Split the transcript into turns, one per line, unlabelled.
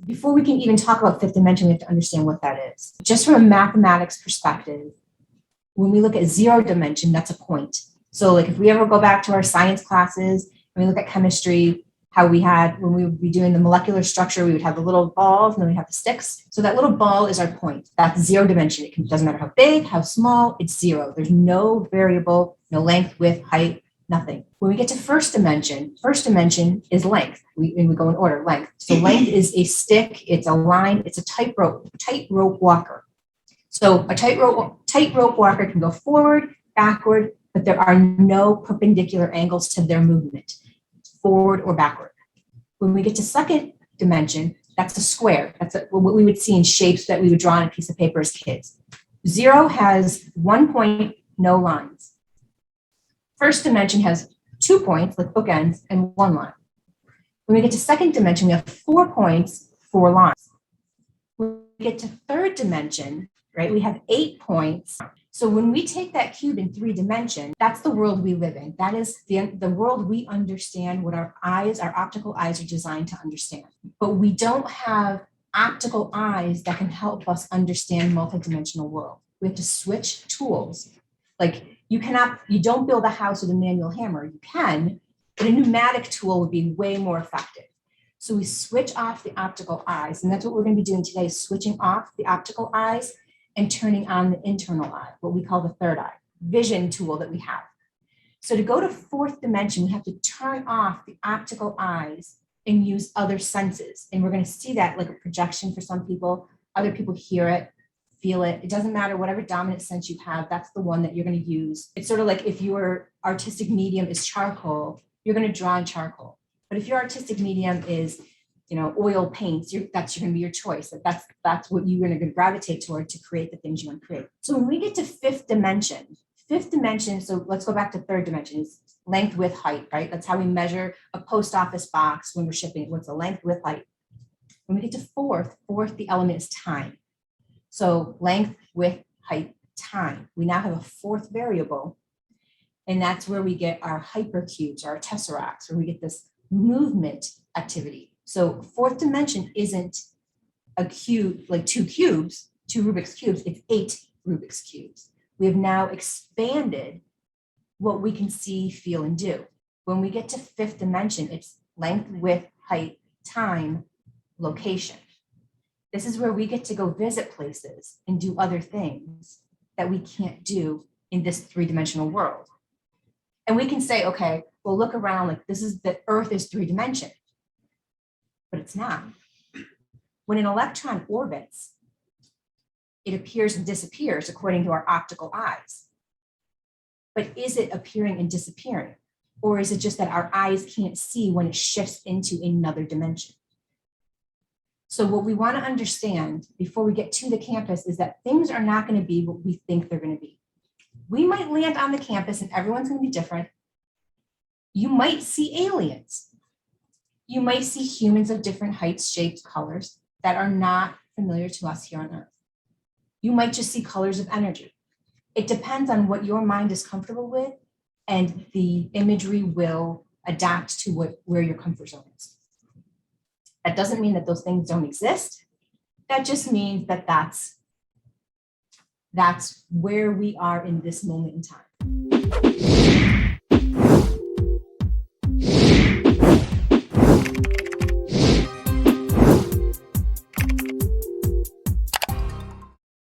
Before we can even talk about fifth dimension, we have to understand what that is. Just from a mathematics perspective, when we look at zero dimension, that's a point. So like if we ever go back to our science classes and we look at chemistry, how we had, when we would be doing the molecular structure, we would have the little balls and then we have the sticks. So that little ball is our point. That's zero dimension. It doesn't matter how big, how small, it's zero. There's no variable, no length, width, height, nothing. When we get to first dimension is length. We go in order, length. So length is a stick, it's a line, it's a tightrope walker. So a tightrope walker can go forward, backward, but there are no perpendicular angles to their movement, forward or backward. When we get to second dimension, that's a square. That's what we would see in shapes that we would draw on a piece of paper as kids. Zero has 1 point, no lines. First dimension has 2 points, like bookends, and 1 line. When we get to second dimension, we have 4 points, 4 lines. When we get to third dimension, right, we have 8 points. So when we take that cube in 3 dimensions, that's the world we live in. That is the world we understand, what our optical eyes are designed to understand. But we don't have optical eyes that can help us understand multidimensional world. We have to switch tools. Like you don't build a house with a manual hammer. You can, but a pneumatic tool would be way more effective. So we switch off the optical eyes, and that's what we're going to be doing today, switching off the optical eyes and turning on the internal eye, what we call the third eye, vision tool that we have. So to go to fourth dimension, we have to turn off the optical eyes and use other senses. And we're going to see that like a projection for some people. Other people hear it, feel it. It doesn't matter, whatever dominant sense you have, that's the one that you're going to use. It's sort of like if your artistic medium is charcoal, you're going to draw in charcoal. But if your artistic medium is oil paints, that's going to be your choice. That's what you're going to gravitate toward to create the things you want to create. So when we get to fifth dimension, so let's go back to third dimension, is length, width, height, right? That's how we measure a post office box when we're shipping. What's the length, width, height? When we get to fourth, the element is time. So length, width, height, time. We now have a fourth variable, and that's where we get our hypercubes, our tesseracts, where we get this movement activity. So fourth dimension isn't a cube, like 2 cubes, 2 Rubik's Cubes, it's 8 Rubik's Cubes. We have now expanded what we can see, feel, and do. When we get to fifth dimension, it's length, width, height, time, location. This is where we get to go visit places and do other things that we can't do in this 3-dimensional world. And we can say, okay, well, look around, like the Earth is 3 dimension. But it's not. When an electron orbits, it appears and disappears according to our optical eyes. But is it appearing and disappearing? Or is it just that our eyes can't see when it shifts into another dimension? So what we want to understand before we get to the campus is that things are not going to be what we think they're going to be. We might land on the campus and everyone's going to be different. You might see aliens. You might see humans of different heights, shapes, colors that are not familiar to us here on Earth. You might just see colors of energy. It depends on what your mind is comfortable with, and the imagery will adapt to where your comfort zone is. That doesn't mean that those things don't exist. That just means that that's where we are in this moment in time.